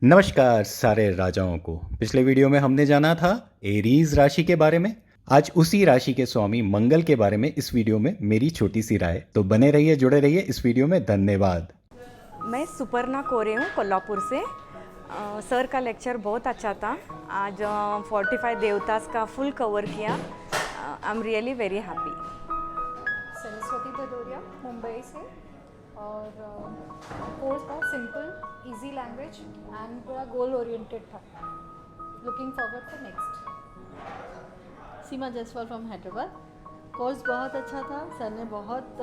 नमस्कार सारे राजाओं को। पिछले वीडियो में हमने जाना था एरीज राशि के बारे में। आज उसी राशि के स्वामी मंगल के बारे में इस वीडियो में मेरी छोटी सी राय। तो बने रहिए, जुड़े रहिए इस वीडियो में। धन्यवाद। मैं सुपर्णा कोरे हूँ कोल्हापुर से। सर का लेक्चर बहुत अच्छा था। आज 45 देवतास का फुल कवर किया। I am really very happy. Saraswati Bhadauria Mumbai से, और कोर्स बहुत सिंपल इजी लैंग्वेज एंड पूरा गोल ओरिएंटेड था। Looking forward for next. Seema Jaiswal from Hyderabad. Course बहुत अच्छा था। सर ने बहुत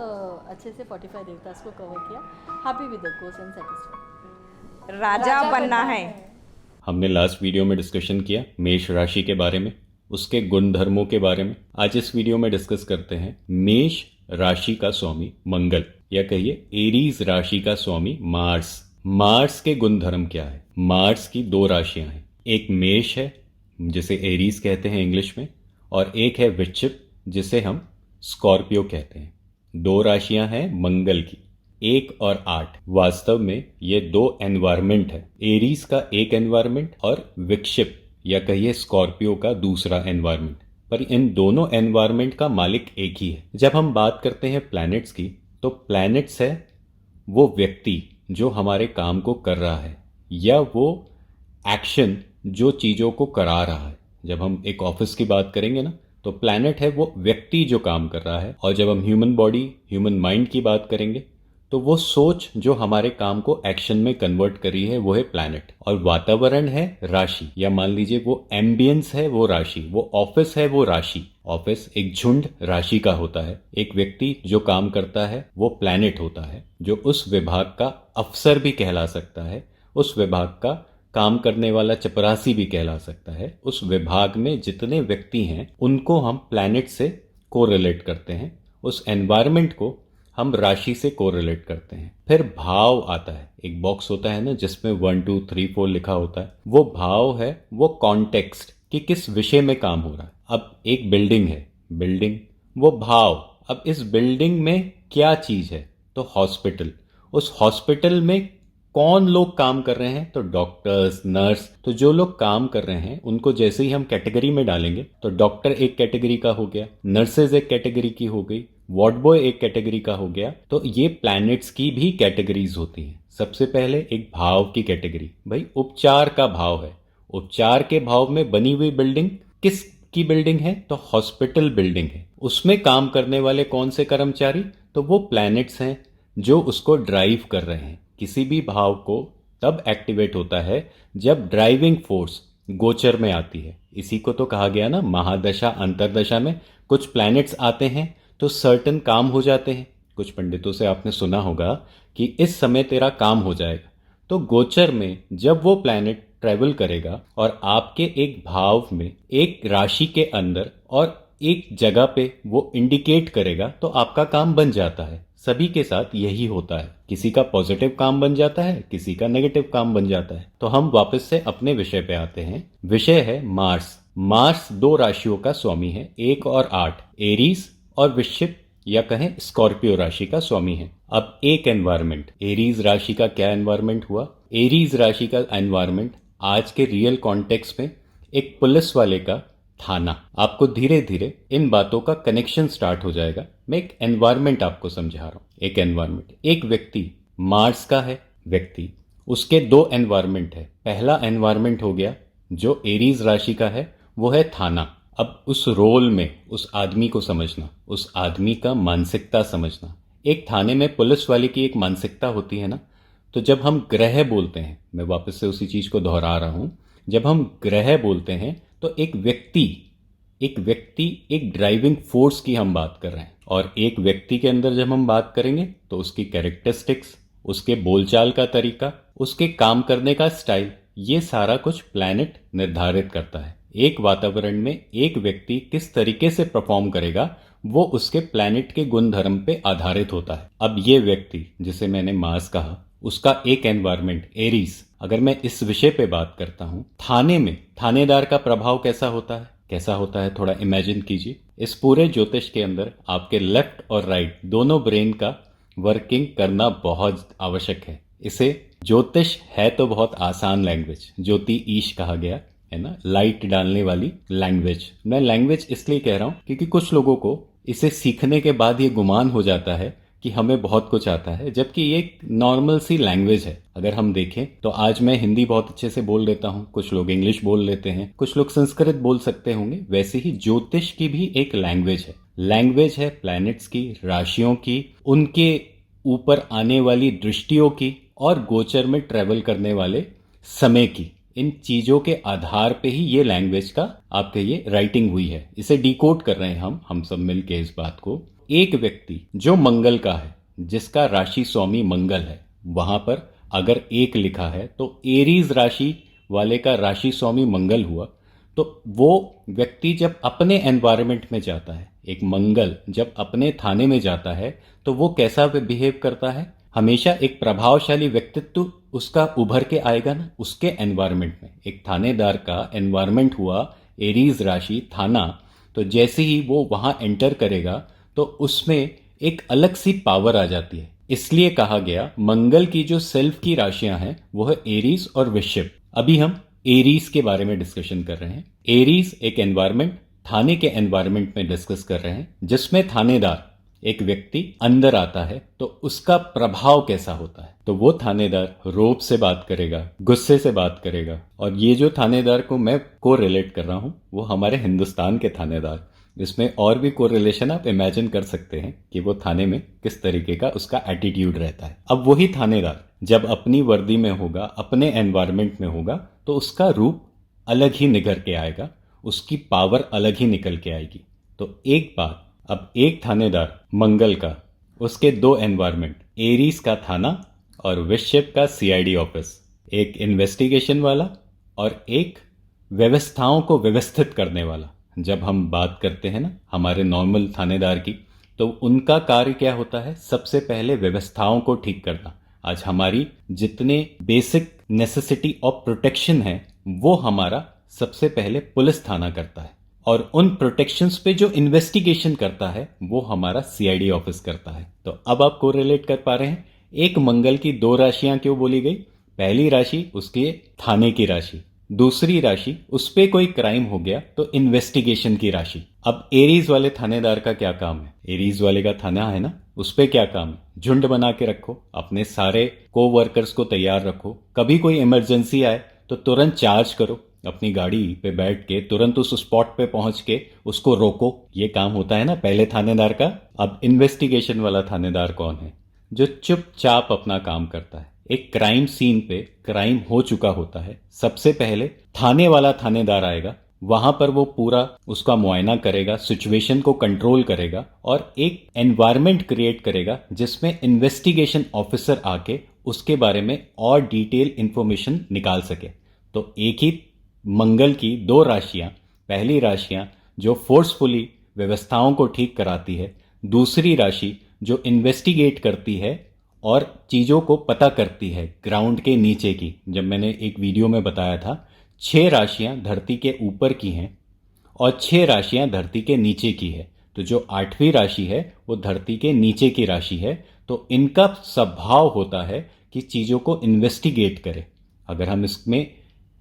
अच्छे से 45 देवतास को कवर किया। Happy with the course and satisfied. राजा बनना है। हमने लास्ट वीडियो में डिस्कशन किया मेष राशि के बारे में, उसके गुण धर्मों के बारे में। आज इस वीडियो में डिस्कस करते हैं मेष राशि का स्वामी मंगल, या कहिए एरीज राशि का स्वामी मार्स। मार्स के गुण धर्म क्या है? मार्स की दो राशियां हैं, एक मेष है जिसे एरीज कहते हैं इंग्लिश में, और एक है वृश्चिक जिसे हम स्कॉर्पियो कहते हैं। दो राशियां हैं मंगल की, 1 और 8। वास्तव में ये दो एनवायरमेंट है, एरीज का एक एनवायरमेंट और वृश्चिक या कहिए स्कॉर्पियो का दूसरा एनवायरमेंट। पर इन दोनों एनवायरमेंट का मालिक एक ही है। जब हम बात करते हैं प्लैनेट्स की, तो प्लैनेट्स है वो व्यक्ति जो हमारे काम को कर रहा है, या वो एक्शन जो चीज़ों को करा रहा है। जब हम एक ऑफिस की बात करेंगे ना, तो प्लैनेट है वो व्यक्ति जो काम कर रहा है। और जब हम ह्यूमन बॉडी, ह्यूमन माइंड की बात करेंगे, तो वो सोच जो हमारे काम को एक्शन में कन्वर्ट करी है वो है प्लैनेट। और वातावरण है राशि, या मान लीजिए वो एम्बियंस है वो राशि, वो ऑफिस है वो राशि। ऑफिस एक झुंड राशि का होता है, एक व्यक्ति जो काम करता है वो प्लैनेट होता है, जो उस विभाग का अफसर भी कहला सकता है, उस विभाग का काम करने वाला चपरासी भी कहला सकता है। उस विभाग में जितने व्यक्ति हैं उनको हम प्लैनेट से कोरिलेट करते हैं, उस एनवायरनमेंट को हम राशि से कोरिलेट करते हैं। फिर भाव आता है, एक बॉक्स होता है ना जिसमें 1 2 3 4 लिखा होता है। वो भाव है वो कॉन्टेक्स्ट कि किस विषय में काम हो रहा है। अब एक बिल्डिंग है, बिल्डिंग वो भाव। अब इस बिल्डिंग में क्या चीज है? तो हॉस्पिटल। उस हॉस्पिटल में कौन लोग काम कर रहे हैं? तो डॉक्टर्स, नर्स। तो जो लोग काम कर रहे हैं उनको जैसे ही हम कैटेगरी में डालेंगे, तो डॉक्टर एक कैटेगरी का हो गया, नर्सेज एक कैटेगरी की हो गई, वार्ड बॉय एक कैटेगरी का हो गया। तो ये प्लैनेट्स की भी कैटेगरीज होती हैं। सबसे पहले एक भाव की कैटेगरी, भाई उपचार का भाव है। उपचार के भाव में बनी हुई बिल्डिंग किस की बिल्डिंग है? तो हॉस्पिटल बिल्डिंग है। उसमें काम करने वाले कौन से कर्मचारी? तो वो प्लैनेट्स हैं जो उसको ड्राइव कर रहे हैं। किसी भी भाव को तब एक्टिवेट होता है जब ड्राइविंग फोर्स गोचर में आती है। इसी को तो कहा गया ना, महादशा अंतरदशा में कुछ प्लैनेट्स आते हैं तो सर्टन काम हो जाते हैं। कुछ पंडितों से आपने सुना होगा कि इस समय तेरा काम हो जाएगा। तो गोचर में जब वो प्लैनेट ट्रेवल करेगा और आपके एक भाव में, एक राशि के अंदर और एक जगह पे वो इंडिकेट करेगा, तो आपका काम बन जाता है। सभी के साथ यही होता है, किसी का पॉजिटिव काम बन जाता है, किसी का नेगेटिव काम बन जाता है। तो हम वापस से अपने विषय पे आते हैं। विषय है मार्स। मार्स दो राशियों का स्वामी है, 1 और 8, एरीज और वृश्चिक या कहें स्कॉर्पियो राशि का स्वामी है। अब एक एनवायरमेंट, एरीज राशि का क्या एनवायरमेंट हुआ? एरीज राशि का एनवायरमेंट आज के रियल कॉन्टेक्स्ट में एक पुलिस वाले का थाना। आपको धीरे धीरे इन बातों का कनेक्शन स्टार्ट हो जाएगा। मैं एक एनवायरमेंट आपको समझा रहा हूं। एक एनवायरमेंट, एक व्यक्ति मार्स का है व्यक्ति, उसके दो एनवायरमेंट है। पहला एनवायरमेंट हो गया जो एरीज राशि का है, वो है थाना। अब उस रोल में उस आदमी को समझना, उस आदमी का मानसिकता समझना। एक थाने में पुलिस वाले की एक मानसिकता होती है ना। तो जब हम ग्रह बोलते हैं, मैं वापस से उसी चीज को दोहरा रहा हूं, जब हम ग्रह बोलते हैं तो एक व्यक्ति, एक ड्राइविंग फोर्स की हम बात कर रहे हैं। और एक व्यक्ति के अंदर जब हम बात करेंगे तो उसकी कैरेक्टरिस्टिक्स, उसके बोलचाल का तरीका, उसके काम करने का स्टाइल, ये सारा कुछ प्लैनेट निर्धारित करता है। एक वातावरण में एक व्यक्ति किस तरीके से परफॉर्म करेगा वो उसके प्लैनेट के गुण धर्म पे आधारित होता है। अब ये व्यक्ति जिसे मैंने मार्स कहा, उसका एक एनवायरमेंट एरीज। अगर मैं इस विषय पे बात करता हूं, थाने में थानेदार का प्रभाव कैसा होता है? कैसा होता है थोड़ा इमेजिन कीजिए। इस पूरे ज्योतिष के अंदर आपके लेफ्ट और राइट दोनों ब्रेन का वर्किंग करना बहुत आवश्यक है। इसे ज्योतिष है तो बहुत आसान लैंग्वेज, ज्योति ईश कहा गया है ना, लाइट डालने वाली लैंग्वेज। मैं लैंग्वेज इसलिए कह रहा हूं क्योंकि कुछ लोगों को इसे सीखने के बाद ये गुमान हो जाता है कि हमें बहुत कुछ आता है, जबकि ये एक नॉर्मल सी लैंग्वेज है। अगर हम देखें तो आज मैं हिंदी बहुत अच्छे से बोल लेता हूँ, कुछ लोग इंग्लिश बोल लेते हैं, कुछ लोग संस्कृत बोल सकते होंगे। वैसे ही ज्योतिष की भी एक लैंग्वेज है। लैंग्वेज है प्लैनेट्स की, राशियों की, उनके ऊपर आने वाली दृष्टियों की और गोचर में ट्रेवल करने वाले समय की। इन चीजों के आधार पे ही ये लैंग्वेज का आप कहिए राइटिंग हुई है। इसे डिकोड कर रहे हैं हम सब मिलके इस बात को। एक व्यक्ति जो मंगल का है, जिसका राशि स्वामी मंगल है, वहां पर अगर एक लिखा है तो एरीज राशि वाले का राशि स्वामी मंगल हुआ, तो वो व्यक्ति जब अपने एनवायरनमेंट में जाता है, एक मंगल जब अपने थाने में जाता है तो वो कैसा बिहेव करता है। हमेशा एक प्रभावशाली व्यक्तित्व उसका उभर के आएगा ना उसके एनवायरनमेंट में। एक थानेदार का एनवायरनमेंट हुआ एरीज राशि थाना, तो जैसे ही वो वहां एंटर करेगा तो उसमें एक अलग सी पावर आ जाती है। इसलिए कहा गया मंगल की जो सेल्फ की राशियां हैं वो है एरीज और वृश्चिक। अभी हम एरीज के बारे में डिस्कशन कर रहे हैं। एरीज एक एनवायरनमेंट, थाने के एनवायरनमेंट में डिस्कस कर रहे हैं, जिसमें थानेदार एक व्यक्ति अंदर आता है तो उसका प्रभाव कैसा होता है। तो वो थानेदार रोब से बात करेगा, गुस्से से बात करेगा। और ये जो थानेदार को मैं को रिलेट कर रहा हूं वो हमारे हिंदुस्तान के थानेदार, इसमें और भी को रिलेशन आप इमेजिन कर सकते हैं कि वो थाने में किस तरीके का उसका एटीट्यूड रहता है। अब वही थानेदार जब अपनी वर्दी में होगा, अपने एनवायरनमेंट में होगा, तो उसका रूप अलग ही निखर के आएगा, उसकी पावर अलग ही निकल के आएगी। तो एक बात, अब एक थानेदार मंगल का, उसके दो एनवायरनमेंट, एरीज का थाना और वृश्चिक का सीआईडी ऑफिस, एक इन्वेस्टिगेशन वाला और एक व्यवस्थाओं को व्यवस्थित करने वाला। जब हम बात करते हैं ना हमारे नॉर्मल थानेदार की, तो उनका कार्य क्या होता है, सबसे पहले व्यवस्थाओं को ठीक करना। आज हमारी जितने बेसिक नेसेसिटी ऑफ प्रोटेक्शन है वो हमारा सबसे पहले पुलिस थाना करता है, और उन प्रोटेक्शंस पे जो इन्वेस्टिगेशन करता है वो हमारा सीआईडी ऑफिस करता है। तो अब आप को रिलेट कर पा रहे हैं। एक मंगल की दो राशियां क्यों बोली गई। पहली राशि उसके थाने की राशि, दूसरी राशि उस पे कोई क्राइम हो गया तो इन्वेस्टिगेशन की राशि। अब एरीज वाले थानेदार का क्या काम है, एरीज वाले का थाना है ना, उस पे क्या काम है, झुंड बना के रखो, अपने सारे को वर्कर्स को तैयार रखो, कभी कोई इमरजेंसी आए तो तुरंत चार्ज करो, अपनी गाड़ी पे बैठ के तुरंत उस स्पॉट पे पहुंच के उसको रोको। ये काम होता है ना पहले थानेदार का। अब इन्वेस्टिगेशन वाला थानेदार कौन है, जो चुपचाप अपना काम करता है। एक क्राइम सीन पे क्राइम हो चुका होता है, सबसे पहले थाने वाला थानेदार आएगा, वहां पर वो पूरा उसका मुआयना करेगा, सिचुएशन को कंट्रोल करेगा और एक एनवायरनमेंट क्रिएट करेगा जिसमें इन्वेस्टिगेशन ऑफिसर आके उसके बारे में और डिटेल इंफॉर्मेशन निकाल सके। तो एक ही मंगल की दो राशियां, पहली राशियां जो फोर्सफुली व्यवस्थाओं को ठीक कराती है, दूसरी राशि जो इन्वेस्टिगेट करती है और चीजों को पता करती है ग्राउंड के नीचे की। जब मैंने एक वीडियो में बताया था 6 राशियां धरती के ऊपर की हैं और 6 राशियां धरती के नीचे की है, तो जो 8वीं राशि है वो धरती के नीचे की राशि है। तो इनका स्वभाव होता है कि चीजों को इन्वेस्टिगेट करे। अगर हम इसमें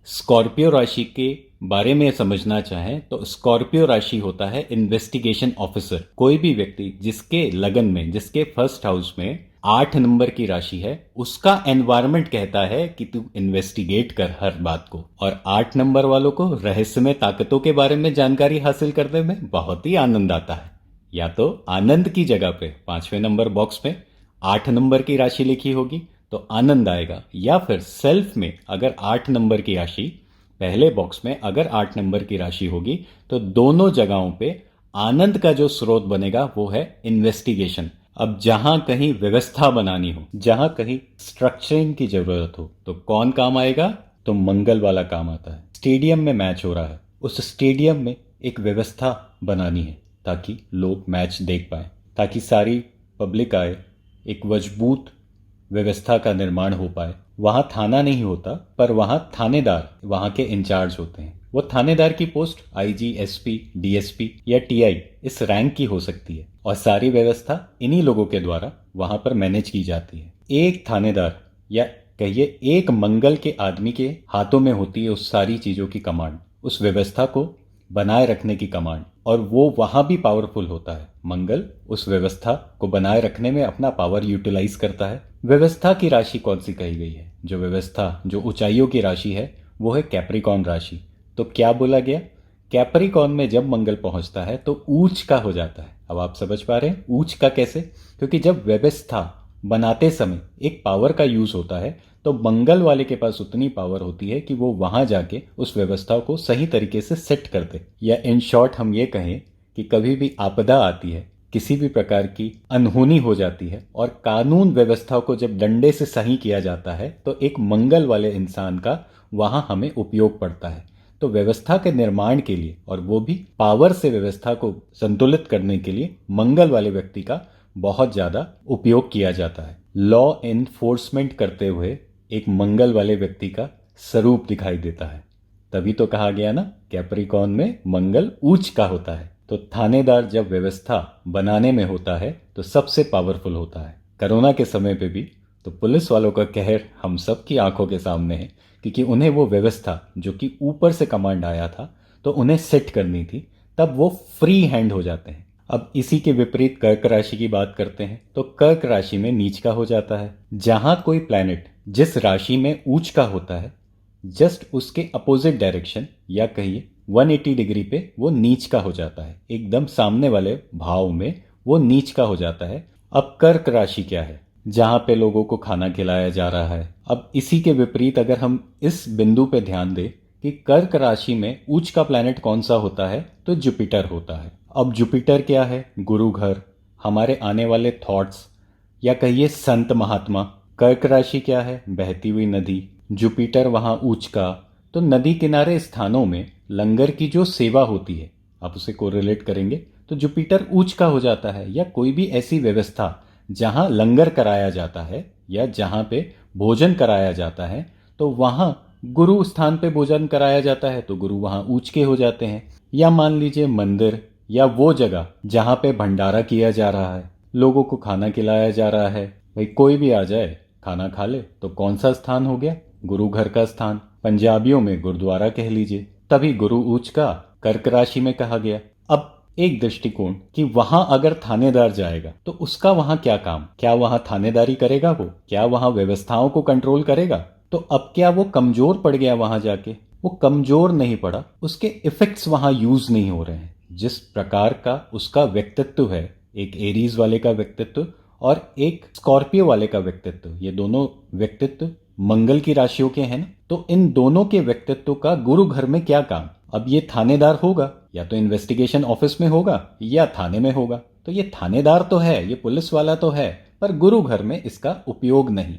स्कॉर्पियो राशि के बारे में समझना चाहें तो स्कॉर्पियो राशि होता है इन्वेस्टिगेशन ऑफिसर। कोई भी व्यक्ति जिसके लगन में, जिसके फर्स्ट हाउस में 8 नंबर की राशि है, उसका एनवायरनमेंट कहता है कि तू इन्वेस्टिगेट कर हर बात को। और 8 नंबर वालों को रहस्यमय ताकतों के बारे में जानकारी हासिल करने में बहुत ही आनंद आता है। या तो आनंद की जगह पे 5वें नंबर बॉक्स में 8 नंबर की राशि लिखी होगी तो आनंद आएगा, या फिर सेल्फ में अगर 8 नंबर की राशि, पहले बॉक्स में अगर 8 नंबर की राशि होगी तो दोनों जगहों पे आनंद का जो स्रोत बनेगा वो है इन्वेस्टिगेशन। अब जहां कहीं व्यवस्था बनानी हो, जहां कहीं स्ट्रक्चरिंग की जरूरत हो, तो कौन काम आएगा, तो मंगल वाला काम आता है। स्टेडियम में मैच हो रहा है, उस स्टेडियम में एक व्यवस्था बनानी है ताकि लोग मैच देख पाए, ताकि सारी पब्लिक आए, एक मजबूत व्यवस्था का निर्माण हो पाए। वहां थाना नहीं होता, पर वहां थानेदार वहां के इंचार्ज होते हैं। वो थानेदार की पोस्ट आईजी, एसपी, डीएसपी या टीआई इस रैंक की हो सकती है, और सारी व्यवस्था इन्हीं लोगों के द्वारा वहां पर मैनेज की जाती है। एक थानेदार या कहिए एक मंगल के आदमी के हाथों में होती है उस सारी चीजों की कमांड, उस व्यवस्था को बनाए रखने की कमांड, और वो वहां भी पावरफुल होता है। मंगल उस व्यवस्था को बनाए रखने में अपना पावर यूटिलाइज करता है। व्यवस्था की राशि कौन सी कही गई है? जो व्यवस्था, जो ऊंचाइयों की राशि है, वो है कैप्रिकॉर्न राशि। तो क्या बोला गया? कैप्रिकॉर्न में जब मंगल पहुंचता है तो ऊंच का हो जाता है। अब आप समझ पा रहे हैं ऊंच का कैसे? क्योंकि जब व्यवस्था बनाते समय एक पावर का यूज होता है तो मंगल वाले के पास उतनी पावर होती है कि वो वहां जाके उस व्यवस्था को सही तरीके से सेट कर दे। या इन शॉर्ट हम ये कहें कि कभी भी आपदा आती है, किसी भी प्रकार की अनहोनी हो जाती है और कानून व्यवस्था को जब डंडे से सही किया जाता है तो एक मंगल वाले इंसान का वहां हमें उपयोग पड़ता है। तो व्यवस्था के निर्माण के लिए, और वो भी पावर से व्यवस्था को संतुलित करने के लिए, मंगल वाले व्यक्ति का बहुत ज्यादा उपयोग किया जाता है। लॉ एनफोर्समेंट करते हुए एक मंगल वाले व्यक्ति का स्वरूप दिखाई देता है। तभी तो कहा गया ना, कैप्रिकॉर्न में मंगल उच्च का होता है। तो थानेदार जब व्यवस्था बनाने में होता है तो सबसे पावरफुल होता है। कोरोना के समय पे भी तो पुलिस वालों का कहर हम सब की आंखों के सामने है, क्योंकि उन्हें वो व्यवस्था जो कि ऊपर से कमांड आया था तो उन्हें सेट करनी थी, तब वो फ्री हैंड हो जाते हैं। अब इसी के विपरीत कर्क राशि की बात करते हैं तो कर्क राशि में नीच का हो जाता है। जहां कोई प्लैनेट जिस राशि में ऊंच का होता है, जस्ट उसके अपोजिट डायरेक्शन या कहिए 180 डिग्री पे वो नीच का हो जाता है। एकदम सामने वाले भाव में वो नीच का हो जाता है। अब कर्क राशि क्या है? जहां पे लोगों को खाना खिलाया जा रहा है। अब इसी के विपरीत अगर हम इस बिंदु पे ध्यान दें कि कर्क राशि में उच्च का प्लैनेट कौन सा होता है, तो जुपिटर होता है। अब जुपिटर क्या है? गुरु घर, हमारे आने वाले थॉट्स या कहिए संत महात्मा। कर्क राशि क्या है? बहती हुई नदी। जुपिटर वहां उच्च का, तो नदी किनारे स्थानों में लंगर की जो सेवा होती है, आप उसे कोरिलेट करेंगे तो जुपिटर उच्च का हो जाता है। या कोई भी ऐसी व्यवस्था जहां लंगर कराया जाता है या जहां पे भोजन कराया जाता है, तो वहां गुरु स्थान पे भोजन कराया जाता है तो गुरु वहां ऊंच के हो जाते हैं। या मान लीजिए मंदिर या वो जगह जहां पे भंडारा किया जा रहा है, लोगों को खाना खिलाया जा रहा है, भाई कोई भी आ जाए खाना खा ले, तो कौन सा स्थान हो गया? गुरु घर का स्थान। पंजाबियों में गुरुद्वारा कह लीजिए। तभी गुरु ऊंच का कर्क राशि में कहा गया। अब एक दृष्टिकोण कि वहां अगर थानेदार जाएगा तो उसका वहां क्या काम? क्या वहां थानेदारी करेगा? वो क्या वहां व्यवस्थाओं को कंट्रोल करेगा? तो अब क्या वो कमजोर पड़ गया वहां जाके? वो कमजोर नहीं पड़ा, उसके इफेक्ट्स वहां यूज नहीं हो रहे हैं। जिस प्रकार का उसका व्यक्तित्व है, एक एरीज वाले का व्यक्तित्व और एक स्कॉर्पियो वाले का व्यक्तित्व, ये दोनों व्यक्तित्व मंगल की राशियों के हैं ना, तो इन दोनों के व्यक्तित्व का गुरु घर में क्या काम? अब ये थानेदार होगा, या तो इन्वेस्टिगेशन ऑफिस में होगा या थाने में होगा। तो ये थानेदार तो है, ये पुलिस वाला तो है, पर गुरु घर में इसका उपयोग नहीं।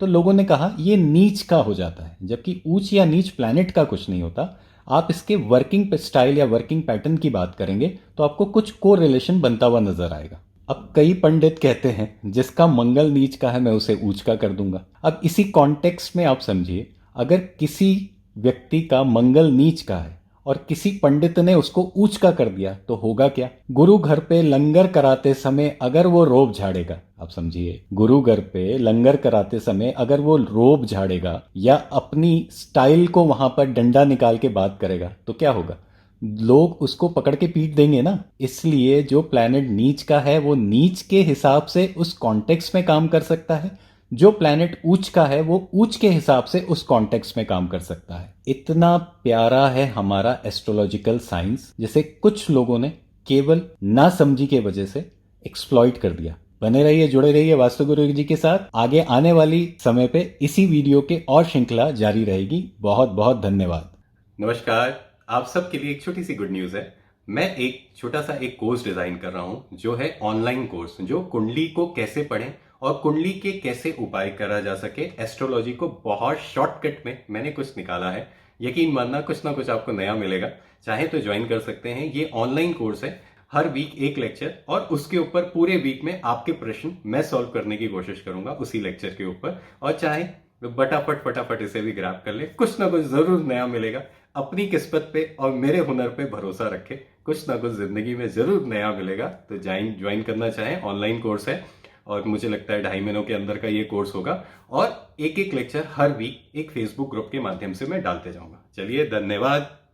तो लोगों ने कहा ये नीच का हो जाता है, जबकि ऊंच या नीच प्लैनेट का कुछ नहीं होता। आप इसके वर्किंग स्टाइल या वर्किंग पैटर्न की बात करेंगे तो आपको कुछ को रिलेशन बनता हुआ नजर आएगा। अब कई पंडित कहते हैं जिसका मंगल नीच का है मैं उसे ऊंच का कर दूंगा। अब इसी कॉन्टेक्स्ट में आप समझिए, अगर किसी व्यक्ति का मंगल नीच का है और किसी पंडित ने उसको ऊंच का कर दिया तो होगा क्या? गुरु घर पे लंगर कराते समय अगर वो रोब झाड़ेगा, आप समझिए, गुरु घर पे लंगर कराते समय अगर वो रोब झाड़ेगा या अपनी स्टाइल को वहां पर डंडा निकाल के बात करेगा तो क्या होगा? लोग उसको पकड़ के पीट देंगे ना। इसलिए जो प्लैनेट नीच का है वो नीच के हिसाब से उस कॉन्टेक्स्ट में काम कर सकता है, जो प्लैनेट उच्च का है वो उच्च के हिसाब से उस कॉन्टेक्स्ट में काम कर सकता है। इतना प्यारा है हमारा एस्ट्रोलॉजिकल साइंस, जिसे कुछ लोगों ने केवल ना समझी के वजह से एक्सप्लॉइट कर दिया। बने रहिए, जुड़े रहिए वास्तु गुरु जी के साथ। आगे आने वाली समय पे इसी वीडियो के और श्रृंखला जारी रहेगी। बहुत बहुत धन्यवाद। नमस्कार, आप सबके लिए एक छोटी सी गुड न्यूज है। मैं एक छोटा सा एक कोर्स डिजाइन कर रहा हूं जो है ऑनलाइन कोर्स, जो कुंडली को कैसे पढ़ें और कुंडली के कैसे उपाय करा जा सके। एस्ट्रोलॉजी को बहुत शॉर्टकट में मैंने कुछ निकाला है। यकीन मानना कुछ ना कुछ आपको नया मिलेगा। चाहे तो ज्वाइन कर सकते हैं। ये ऑनलाइन कोर्स है, हर वीक एक लेक्चर और उसके ऊपर पूरे वीक में आपके प्रश्न मैं सॉल्व करने की कोशिश करूंगा उसी लेक्चर के ऊपर। और चाहे फटाफट इसे भी ग्रैब कर ले, कुछ ना कुछ जरूर नया मिलेगा। अपनी किस्मत पे और मेरे हुनर पे भरोसा रखे, कुछ ना कुछ जिंदगी में जरूर नया मिलेगा। तो ज्वाइन करना चाहें, ऑनलाइन कोर्स है और मुझे लगता है 2.5 महीनों के अंदर का ये कोर्स होगा। और एक एक लेक्चर हर वीक एक फेसबुक ग्रुप के माध्यम से मैं डालते जाऊंगा। चलिए, धन्यवाद।